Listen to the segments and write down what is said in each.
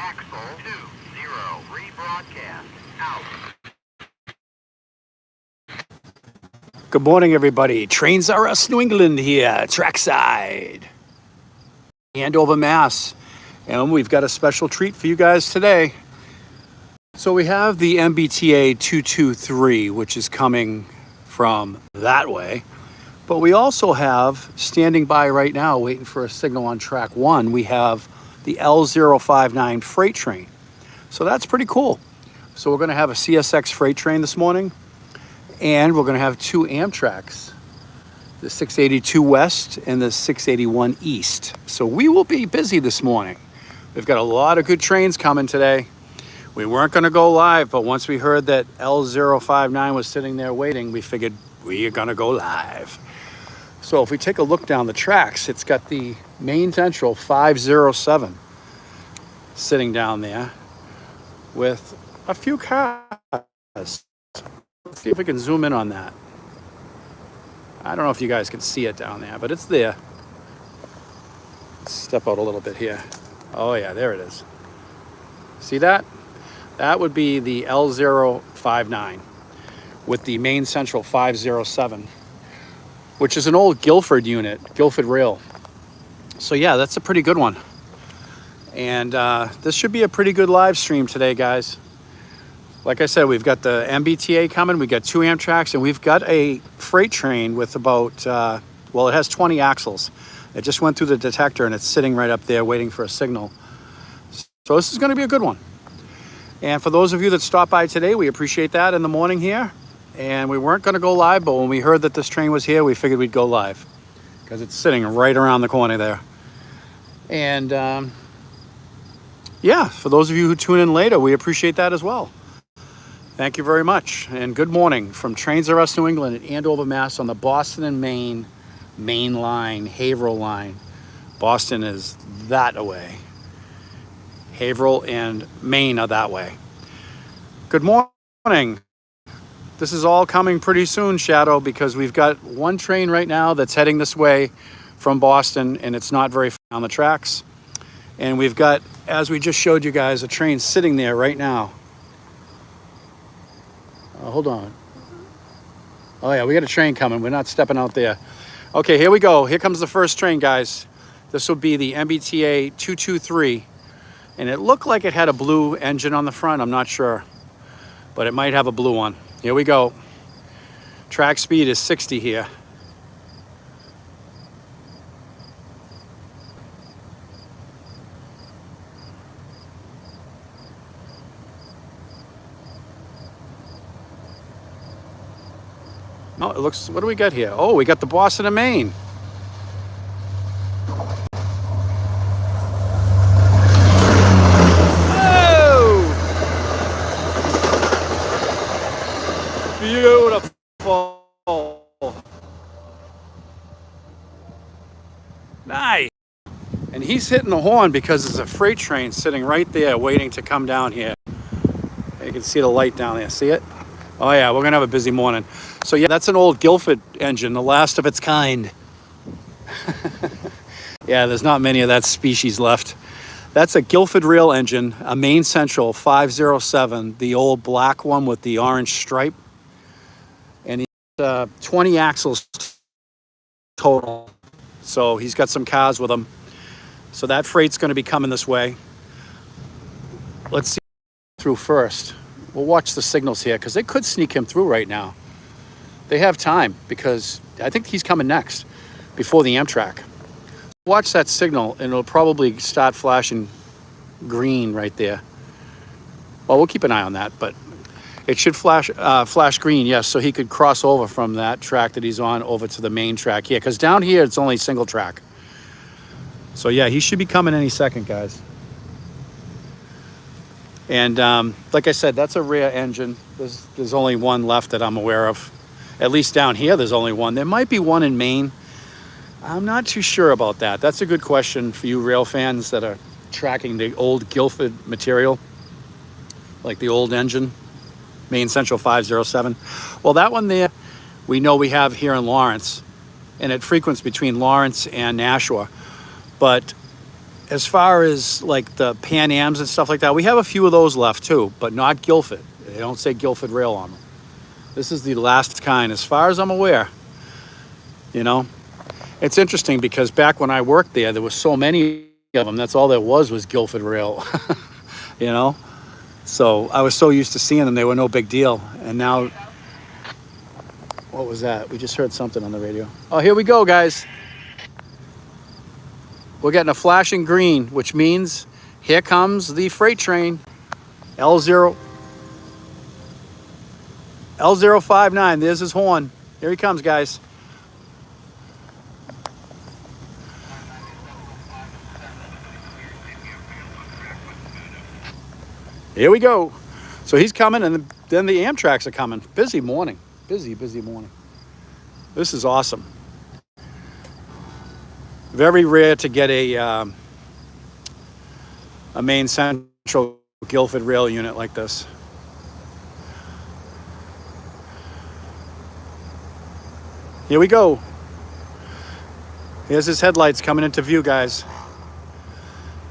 Axle 20, rebroadcast, out. Good morning, everybody. Trains R Us New England here, trackside, Andover, Mass. And we've got a special treat for you guys today. So we have the MBTA 223, which is coming from that way. But we also have, standing by right now, waiting for a signal on track 1, we have the LO59 freight train. So that's pretty cool. So we're going to have a CSX freight train this morning. And we're going to have 2 AMTRAKs, the 682 West and the 681 East. So we will be busy this morning. We've got a lot of good trains coming today. We weren't going to go live, but once we heard that L059 was sitting there waiting, we figured we are going to go live. So if we take a look down the tracks, it's got the Main Central 507 sitting down there with a few cars. Let's see if we can zoom in on that. I don't know if you guys can see it down there, but it's there. Let's step out a little bit here. Oh yeah, there it is. See that? That would be the L059 with the Main Central 507, which is an old Guilford unit, Guilford Rail. So yeah, that's a pretty good one. And this should be a pretty good live stream today, guys. Like I said, we've got the MBTA coming, we've got 2 AMTRAKs, and we've got a freight train with about, well, it has 20 axles. It just went through the detector and it's sitting right up there waiting for a signal. So this is going to be a good one. And for those of you that stopped by today, we appreciate that in the morning here. And we weren't going to go live, but when we heard that this train was here, we figured we'd go live because it's sitting right around the corner there. And yeah, for those of you who tune in later, we appreciate that as well. Thank you very much, and good morning from Trains R Us New England at Andover, Mass. on the Boston and Maine line, Haverhill line. Boston is that way. Haverhill and Maine are that way. Good morning. This is all coming pretty soon, Shadow, because we've got one train right now that's heading this way from Boston, and it's not very far on the tracks. And we've got, as we just showed you guys, a train sitting there right now. Hold on. Oh yeah, we got a train coming. We're not stepping out there. Okay, here we go. Here comes the first train, guys. This will be the MBTA 223. And it looked like it had a blue engine on the front. I'm not sure. But it might have a blue one. Here we go. Track speed is 60 here. Oh, it looks, what do we got here? Oh, we got the Boston and Maine. Oh! Beautiful. Nice. And he's hitting the horn because there's a freight train sitting right there waiting to come down here. You can see the light down there. See it? Oh yeah, we're gonna have a busy morning. So yeah, that's an old Guilford engine, the last of its kind. Yeah, there's not many of that species left. That's a Guilford rail engine, a Main Central 507, the old black one with the orange stripe. And he's 20 axles total. So he's got some cars with him. So that freight's gonna be coming this way. Let's see through first. We'll watch the signals here because they could sneak him through right now. They have time because I think he's coming next before the AMTRAK. Watch that signal and it'll probably start flashing green right there. Well, we'll keep an eye on that, but it should flash green, yes, so he could cross over from that track that he's on over to the main track here because down here it's only single track. So yeah, he should be coming any second, guys. And like I said, that's a rare engine. There's only one left that I'm aware of. At least down here, there's only one. There might be one in Maine. I'm not too sure about that. That's a good question for you rail fans that are tracking the old Guilford material, like the old engine, Main Central 507. Well, that one there, we know we have here in Lawrence, and it frequents between Lawrence and Nashua. But as far as like the Pan Ams and stuff like that, we have a few of those left too, but not Guilford. They don't say Guilford Rail on them. This is the last kind, as far as I'm aware. You know, it's interesting because back when I worked there was so many of them. That's all there was Guilford Rail. You know, so I was so used to seeing them, they were no big deal. And now, what was that? We just heard something on the radio. Oh, here we go, guys. We're getting a flashing green, which means here comes the freight train. L059, there's his horn. Here he comes, guys. Here we go. So he's coming, and then the Amtraks are coming. Busy morning. Busy morning. This is awesome. Very rare to get a main central Guilford rail unit like this. Here we go. Here's his headlights coming into view, guys.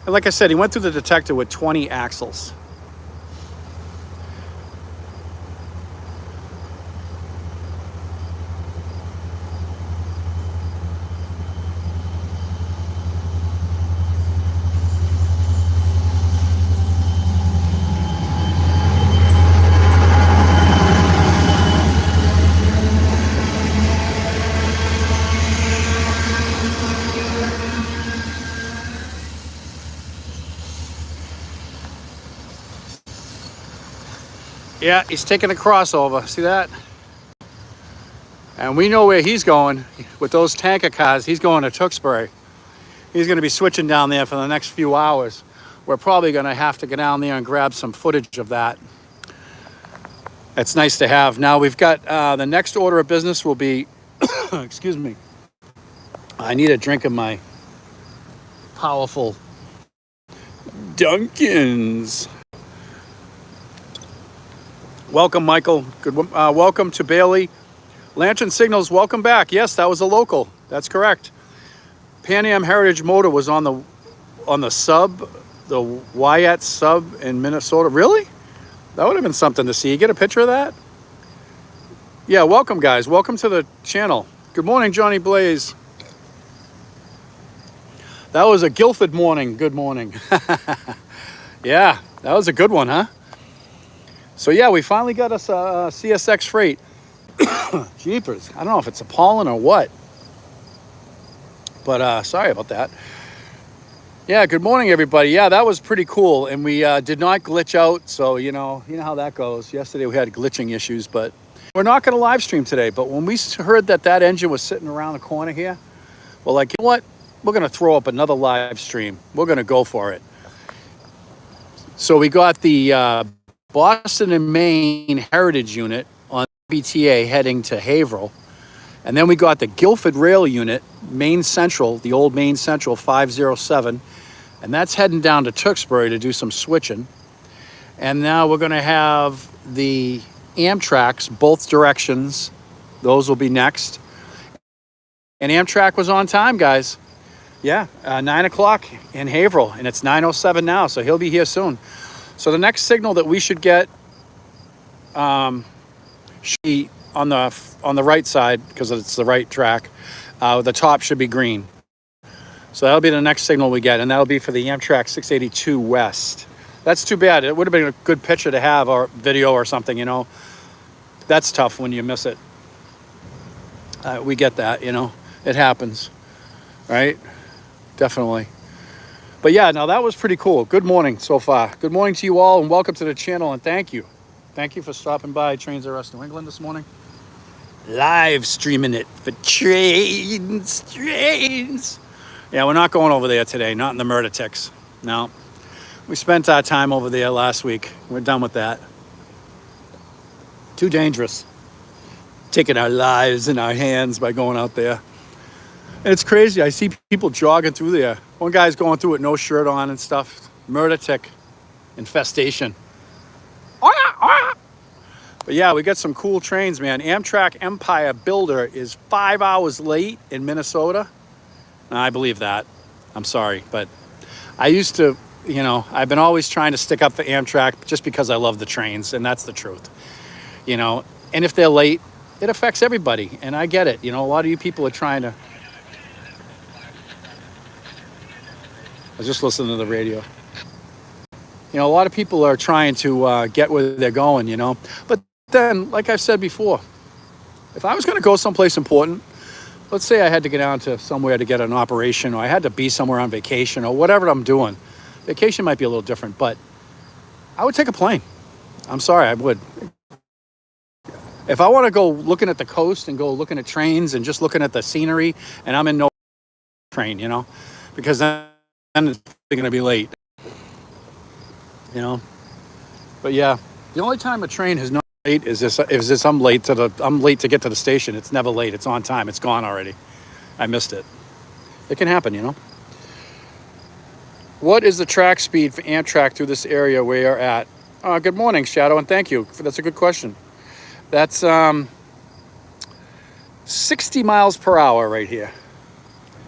And like I said, he went through the detector with 20 axles. Yeah, he's taking a crossover. See that? And we know where he's going with those tanker cars. He's going to Tewksbury. He's going to be switching down there for the next few hours. We're probably going to have to get down there and grab some footage of that. It's nice to have. Now we've got the next order of business will be, excuse me, I need a drink of my powerful Dunkin's. Welcome, Michael. Good. Welcome to Bailey. Lantern Signals, welcome back. Yes, that was a local. That's correct. Pan Am Heritage Motor was on the sub, the Wyatt sub in Minnesota. Really? That would have been something to see. You get a picture of that? Yeah, welcome, guys. Welcome to the channel. Good morning, Johnny Blaze. That was a Guilford morning. Good morning. Yeah, that was a good one, huh? So yeah, we finally got us a CSX freight. Jeepers. I don't know if it's a pollen or what. But sorry about that. Yeah, good morning, everybody. Yeah, that was pretty cool. And we did not glitch out. So, you know how that goes. Yesterday we had glitching issues, but we're not going to live stream today. But when we heard that engine was sitting around the corner here, well, like, you know what? We're going to throw up another live stream. We're going to go for it. So we got the Boston and Maine Heritage Unit on MBTA heading to Haverhill. And then we got the Guilford Rail Unit, Maine Central, the old Maine Central 507. And that's heading down to Tewksbury to do some switching. And now we're going to have the Amtraks, both directions. Those will be next. And Amtrak was on time, guys. Yeah, 9 o'clock in Haverhill. And it's 9:07 now, so he'll be here soon. So the next signal that we should get should be on the right side, because it's the right track. The top should be green. So that'll be the next signal we get, and that'll be for the Amtrak 682 West. That's too bad. It would have been a good picture to have, or video or something, you know. That's tough when you miss it. We get that, you know. It happens, right? Definitely. But yeah, now that was pretty cool. Good morning so far. Good morning to you all, and welcome to the channel, and thank you. Thank you for stopping by Trains R Us New England this morning. Live streaming it for trains. Yeah, we're not going over there today, not in the murder ticks. No. We spent our time over there last week. We're done with that. Too dangerous. Taking our lives in our hands by going out there. And it's crazy. I see people jogging through there. One guy's going through it, no shirt on and stuff. Murder tick infestation. But yeah, we got some cool trains, man. Amtrak Empire Builder is 5 hours late in Minnesota. I believe that. I'm sorry, but I used to, you know, I've been always trying to stick up for Amtrak just because I love the trains, and that's the truth, you know. And if they're late, it affects everybody, and I get it. You know, a lot of you people are trying to. I was just listening to the radio. You know, a lot of people are trying to get where they're going, you know. But then, like I've said before, if I was going to go someplace important, let's say I had to get down to somewhere to get an operation, or I had to be somewhere on vacation, or whatever I'm doing. Vacation might be a little different, but I would take a plane. I'm sorry, I would. If I want to go looking at the coast and go looking at trains and just looking at the scenery, and I'm in no train, you know, because then it's going to be late, you know. But yeah, the only time a train is not late is this I'm late to get to the station. It's never late. It's on time. It's gone already. I missed it. It can happen, you know. What is the track speed for Amtrak through this area we are at? Good morning, Shadow, and thank you. That's a good question. That's 60 miles per hour right here.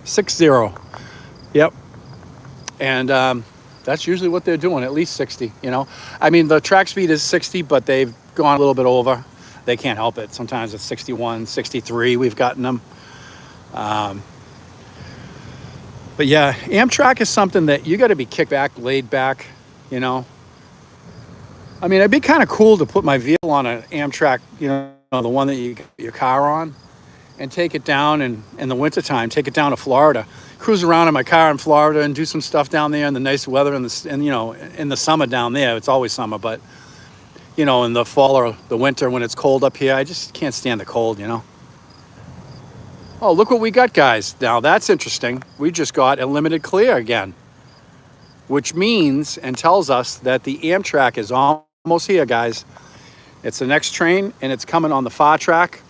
60. Yep. And that's usually what they're doing, at least 60, you know. I mean, the track speed is 60, but they've gone a little bit over. They can't help it. Sometimes it's 61, 63. We've gotten them. But yeah, Amtrak is something that you got to be kicked back, laid back, you know. I mean, it'd be kind of cool to put my vehicle on an Amtrak, you know, the one that you get your car on, and take it down in the wintertime, take it down to Florida, cruise around in my car in Florida and do some stuff down there in the nice weather and you know, in the summer down there. It's always summer, but, you know, in the fall or the winter when it's cold up here, I just can't stand the cold, you know. Oh, look what we got, guys. Now, that's interesting. We just got a limited clear again, which means and tells us that the Amtrak is almost here, guys. It's the next train, and it's coming on the far track,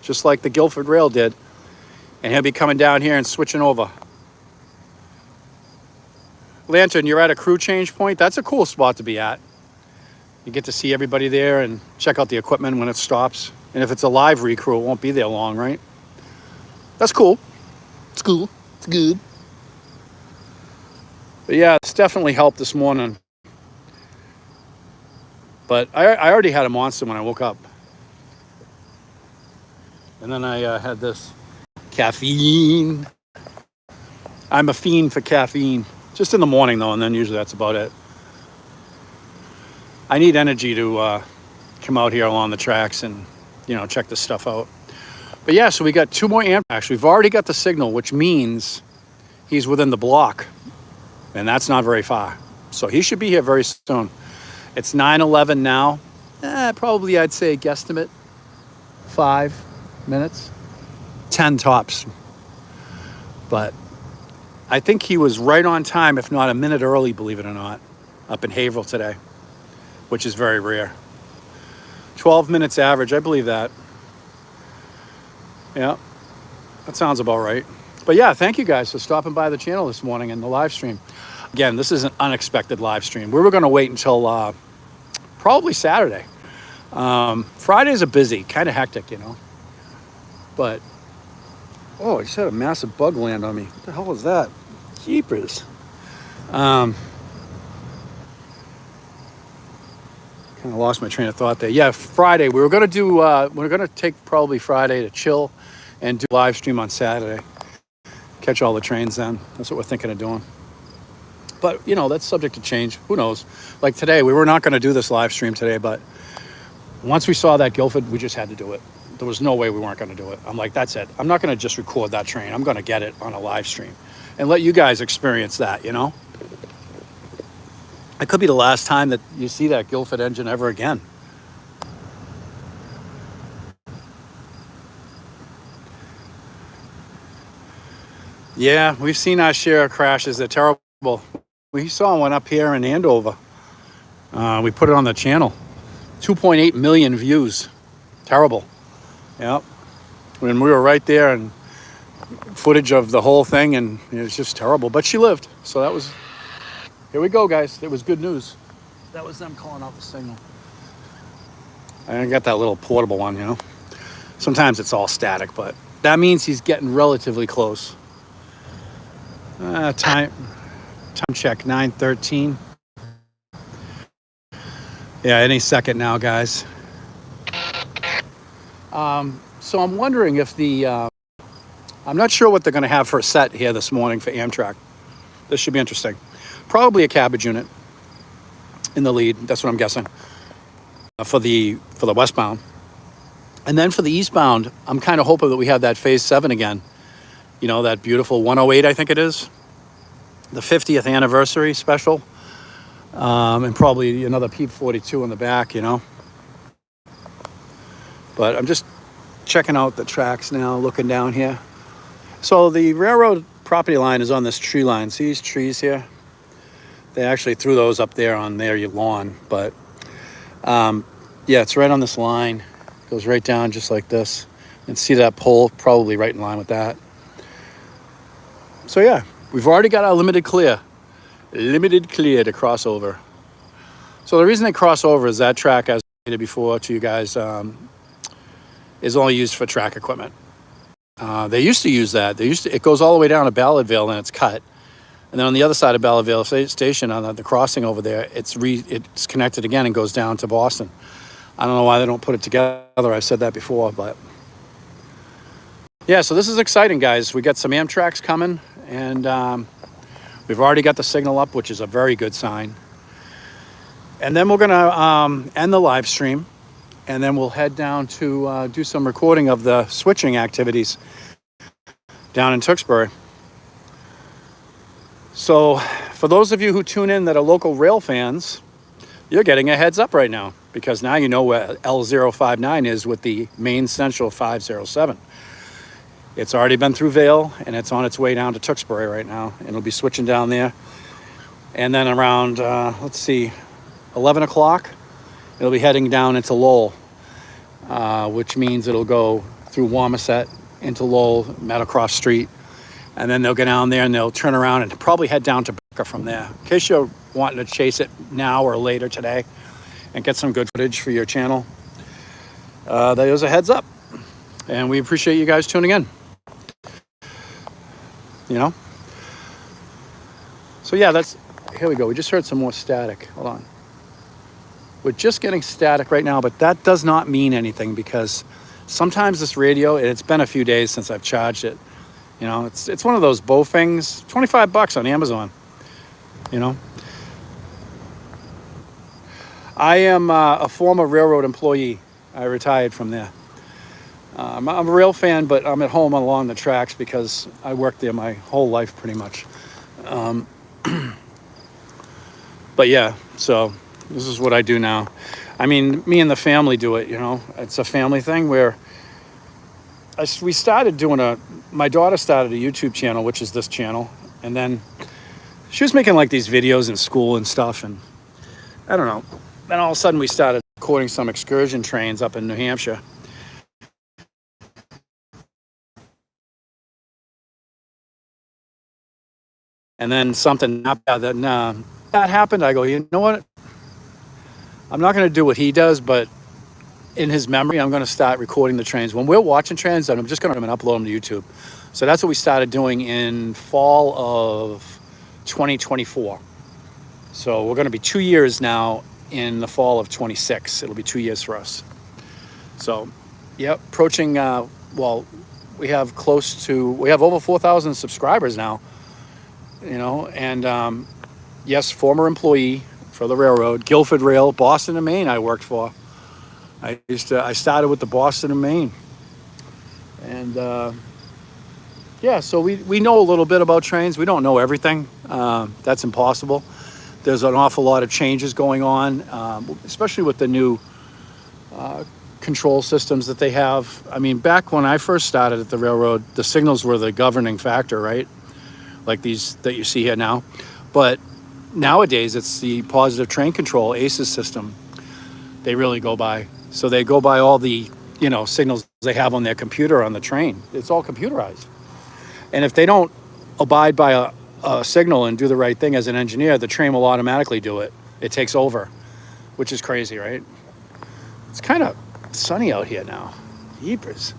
just like the Guilford Rail did. And he'll be coming down here and switching over. Lantern, you're at a crew change point. That's a cool spot to be at. You get to see everybody there and check out the equipment when it stops. And if it's a live recrew, it won't be there long, right? That's cool. It's cool. It's good. But yeah, it's definitely helped this morning. But I already had a monster when I woke up. And then I had this caffeine. I'm a fiend for caffeine. Just in the morning, though, and then usually that's about it. I need energy to come out here along the tracks and, you know, check this stuff out. But yeah, so we got 2 more Amtraks. We've already got the signal, which means he's within the block. And that's not very far. So he should be here very soon. It's 9:11 now. Probably, I'd say, guesstimate, 5 minutes. 10 tops. But I think he was right on time, if not a minute early, believe it or not, up in Haverhill today, which is very rare. 12 minutes average, I believe that. Yeah, that sounds about right. But yeah, thank you guys for stopping by the channel this morning and the live stream. Again, this is an unexpected live stream. We were going to wait until probably Saturday. Fridays are busy, kind of hectic, you know. But, oh, I just had a massive bug land on me. What the hell was that? Jeepers. Kind of lost my train of thought there. Yeah, Friday. We were going to do, we're going to take probably Friday to chill and do live stream on Saturday. Catch all the trains then. That's what we're thinking of doing. But, you know, that's subject to change. Who knows? Like today, we were not going to do this live stream today, but once we saw that Guilford, we just had to do it. There was no way we weren't going to do it. I'm like, that's it. I'm not going to just record that train. I'm going to get it on a live stream and let you guys experience that, you know? It could be the last time that you see that Guilford engine ever again. Yeah, we've seen our share of crashes. They're terrible. We saw one up here in Andover. We put it on the channel. 2.8 million views. Terrible. Yep. When we were right there and footage of the whole thing, and it was just terrible. But she lived. So that was... Here we go, guys. It was good news. That was them calling out the signal. I got that little portable one, you know. Sometimes it's all static, but that means he's getting relatively close. Time Time check 9:13. Yeah, any second now, guys. So I'm wondering if I'm not sure what they're going to have for a set here this morning for Amtrak. This should be interesting. Probably a cabbage unit in the lead. That's what I'm guessing for the westbound. And then for the eastbound, I'm kind of hoping that we have that Phase 7 again. You know, that beautiful 108, I think it is. The 50th anniversary special. And probably another Peep 42 in the back, you know. But I'm just checking out the tracks now, looking down here. So the railroad property line is on this tree line. See these trees here? They actually threw those up there on their lawn. But yeah, it's right on this line. Goes right down just like this. And see that pole probably right in line with that. So yeah, we've already got our limited clear to cross over. So the reason they cross over is that track, as I stated before to you guys, is only used for track equipment. They used to use that. It goes all the way down to Ballardville and it's cut. And then on the other side of Ballardville Station, on the crossing over there, it's connected again and goes down to Boston. I don't know why they don't put it together. I've said that before, but yeah. So this is exciting, guys. We got some Amtraks coming, and we've already got the signal up, which is a very good sign. And then we're gonna end the live stream. And then we'll head down to do some recording of the switching activities down in Tewksbury. So for those of you who tune in that are local rail fans, you're getting a heads up right now, because now you know where L059 is with the Main Central 507. It's already been through Vale, and it's on its way down to Tewksbury right now, and it'll be switching down there. And then around, 11 o'clock, it'll be heading down into Lowell, which means it'll go through Wamisit into Lowell, Meadowcroft Street, and then they'll get down there and they'll turn around and probably head down to Becker from there. In case you're wanting to chase it now or later today and get some good footage for your channel, there's a heads up. And we appreciate you guys tuning in. You know? So yeah, here we go. We just heard some more static. Hold on. We're just getting static right now, but that does not mean anything, because sometimes this radio, and it's been a few days since I've charged it, you know, it's one of those Bofings, $25 on Amazon, you know. I am a former railroad employee. I retired from there. I'm a rail fan, but I'm at home along the tracks because I worked there my whole life pretty much. But yeah, so this is what I do now. I mean, me and the family do it, you know. It's a family thing where we started doing my daughter started a YouTube channel, which is this channel. And then she was making like these videos in school and stuff. And I don't know. Then all of a sudden we started recording some excursion trains up in New Hampshire. And then something that happened. I go, you know what? I'm not going to do what he does, but in his memory, I'm going to start recording the trains. When we're watching trains, I'm just going to upload them to YouTube. So that's what we started doing in fall of 2024. So we're going to be 2 years now in the fall of 26. It'll be 2 years for us. So, yep, approaching, we have over 4,000 subscribers now, you know, and yes, former employee for the railroad, Guilford Rail, Boston and Maine I worked for. I started with the Boston and Maine. And yeah, so we know a little bit about trains. We don't know everything. That's impossible. There's an awful lot of changes going on, especially with the new control systems that they have. I mean, back when I first started at the railroad, the signals were the governing factor, right? Like these that you see here now. But nowadays, it's the positive train control, ACES system, they really go by. So they go by all the, you know, signals they have on their computer on the train. It's all computerized. And if they don't abide by a signal and do the right thing as an engineer, the train will automatically do it. It takes over, which is crazy, right? It's kind of sunny out here now. Jeepers.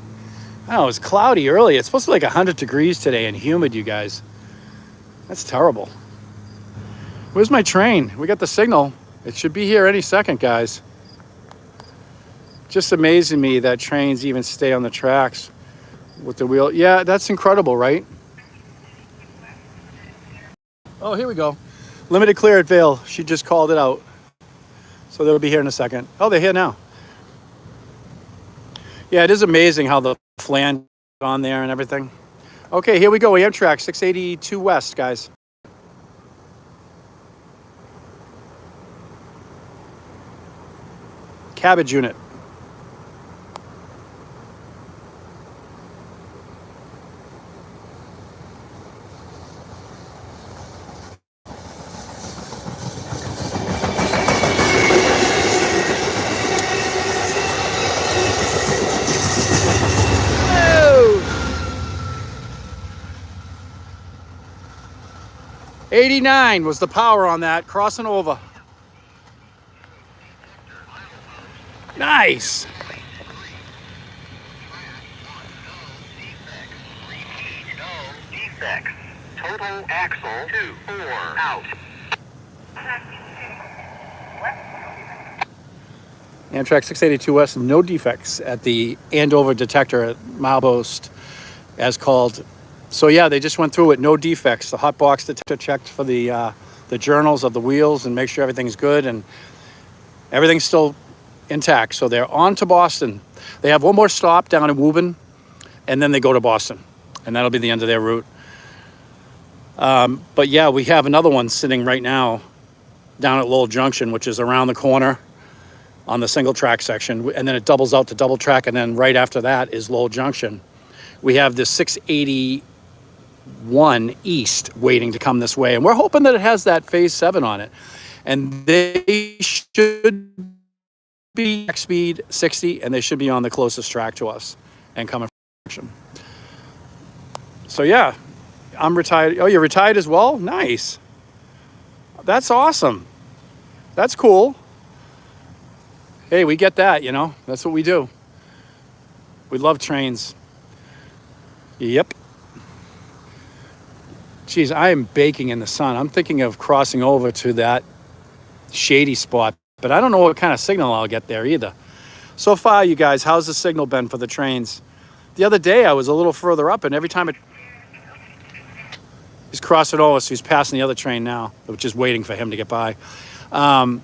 I don't know, it was cloudy early. It's supposed to be like 100 degrees today and humid, you guys. That's terrible. Where's my train? We got the signal. It should be here any second, guys. Just amazing me that trains even stay on the tracks with the wheel. Yeah, that's incredible, right? Oh, here we go. Limited clear at Vale. She just called it out. So they'll be here in a second. Oh, they're here now. Yeah, it is amazing how the flange on there and everything. Okay, here we go. AMTRAK 682 West, guys. Cabbage unit. Oh! 89 was the power on that, crossing over. Nice. Defects. Total axle 2-4 out. AMTRAK 682 West, no defects at the Andover detector at milepost, as called. So yeah, they just went through it, no defects. The hot box detector checked for the journals of the wheels and make sure everything's good, and everything's still intact. So they're on to Boston. They have one more stop down in Woburn, and then they go to Boston, and that'll be the end of their route. But yeah, we have another one sitting right now down at Lowell Junction, which is around the corner on the single track section, and then it doubles out to double track, and then right after that is Lowell Junction. We have the 681 East waiting to come this way, and we're hoping that it has that phase 7 on it, and they should be speed 60, and they should be on the closest track to us and coming from. So yeah, I'm retired. Oh, you're retired as well? Nice. That's awesome. That's cool. Hey, we get that, you know. That's what we do. We love trains. Yep. Geez, I am baking in the sun. I'm thinking of crossing over to that shady spot, but I don't know what kind of signal I'll get there either. So far, you guys, how's the signal been for the trains? The other day, I was a little further up, and every time he's crossing over, so he's passing the other train now, which is waiting for him to get by. The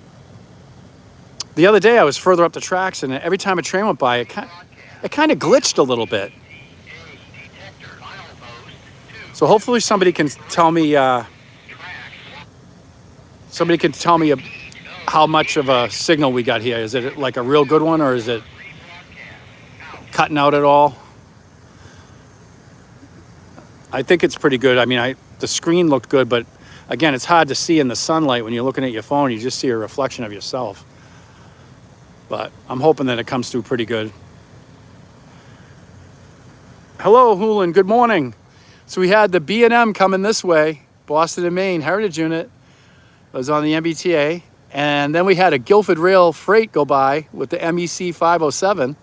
other day, I was further up the tracks, and every time a train went by, it kind of glitched a little bit. So hopefully somebody can tell me, how much of a signal we got here. Is it like a real good one, or is it cutting out at all? I think it's pretty good. I mean, the screen looked good, but again, it's hard to see in the sunlight when you're looking at your phone. You just see a reflection of yourself. But I'm hoping that it comes through pretty good. Hello, Hulan. Good morning. So we had the B&M coming this way, Boston and Maine Heritage Unit. It was on the MBTA. And then we had a Guilford Rail freight go by with the MEC 507.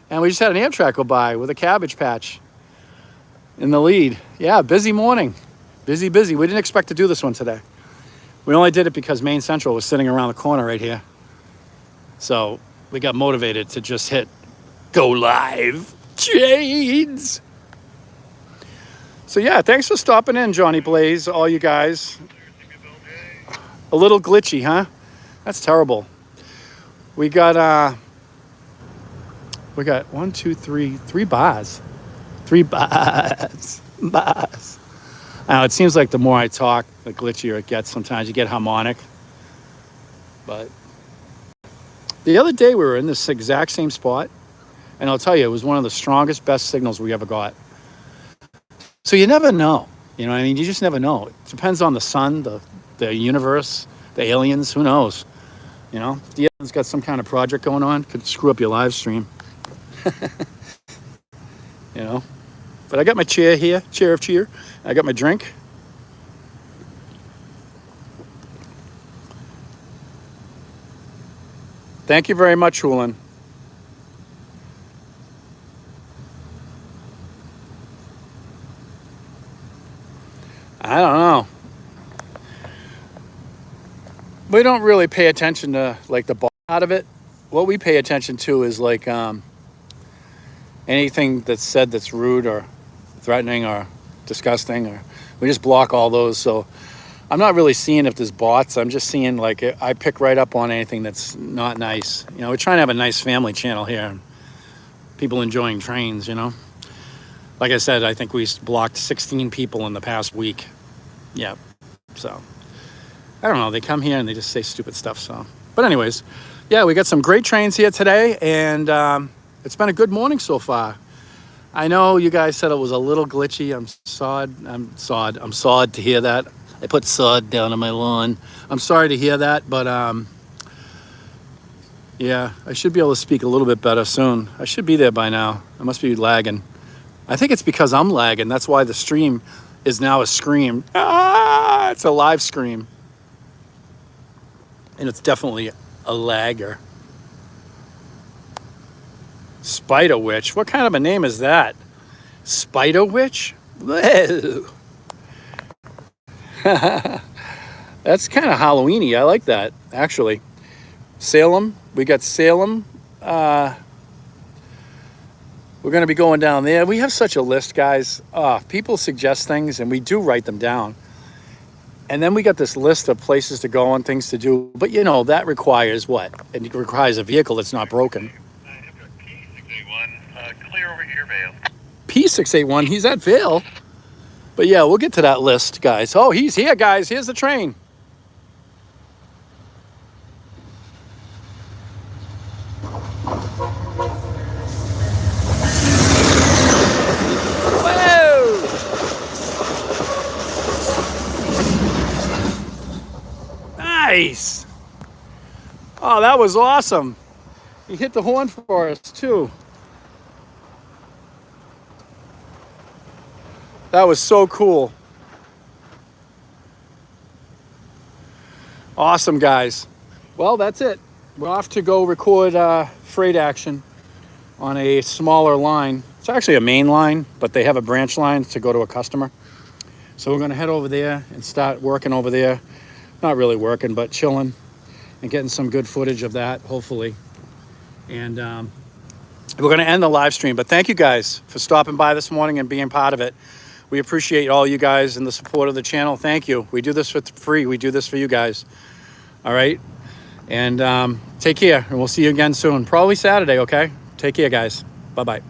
And we just had an AMTRAK go by with a cabbage patch in the lead. Yeah, busy morning. Busy, busy. We didn't expect to do this one today. We only did it because Maine Central was sitting around the corner right here. So we got motivated to just hit go live trains. So yeah, thanks for stopping in, Johnny Blaze, all you guys. A little glitchy, huh? That's terrible. We got 1, 2, 3 bars. 3 bars. Bars. I know, it seems like the more I talk, the glitchier it gets. Sometimes you get harmonic. But the other day we were in this exact same spot, and I'll tell you, it was one of the strongest, best signals we ever got. So you never know. You know what I mean? You just never know. It depends on the sun, the universe, the aliens, who knows? You know, if the aliens got some kind of project going on, could screw up your live stream. You know? But I got my chair here, chair of cheer. I got my drink. Thank you very much, Hulan. I don't know. we don't really pay attention to like the bottom out of it. What we pay attention to is like anything that's said that's rude or threatening or disgusting, or we just block all those. So I'm not really seeing if there's bots. I'm just seeing like I pick right up on anything that's not nice. You know, we're trying to have a nice family channel here. People enjoying trains, you know. Like I said, I think we blocked 16 people in the past week. Yeah. So I don't know. They come here and they just say stupid stuff. So, but anyways, yeah, we got some great trains here today, and it's been a good morning so far. I know you guys said it was a little glitchy. I'm sawed to hear that. I put sod down on my lawn. I'm sorry to hear that, but yeah, I should be able to speak a little bit better soon. I should be there by now. I must be lagging. I think it's because I'm lagging. That's why the stream is now a scream. Ah, it's a live scream. And it's definitely a lagger. Spider Witch? What kind of a name is that? Spider Witch? Whoa. That's kind of Halloween-y. I like that, actually. Salem. We got Salem. We're going to be going down there. We have such a list, guys. People suggest things, and we do write them down. And then we got this list of places to go and things to do. But, you know, that requires what? It requires a vehicle that's not broken. P681, clear over here, Vale. P681, he's at Vale. But, yeah, we'll get to that list, guys. Oh, he's here, guys. Here's the train. Nice. Oh, that was awesome. He hit the horn for us too. That was so cool. Awesome, guys. Well, that's it. We're off to go record freight action on a smaller line. It's actually a main line, but they have a branch line to go to a customer. So we're going to head over there and start working over there. Not really working, but chilling and getting some good footage of that, hopefully. And we're going to end the live stream. But thank you guys for stopping by this morning and being part of it. We appreciate all you guys and the support of the channel. Thank you. We do this for free. We do this for you guys. All right. And take care. And we'll see you again soon. Probably Saturday, okay? Take care, guys. Bye-bye.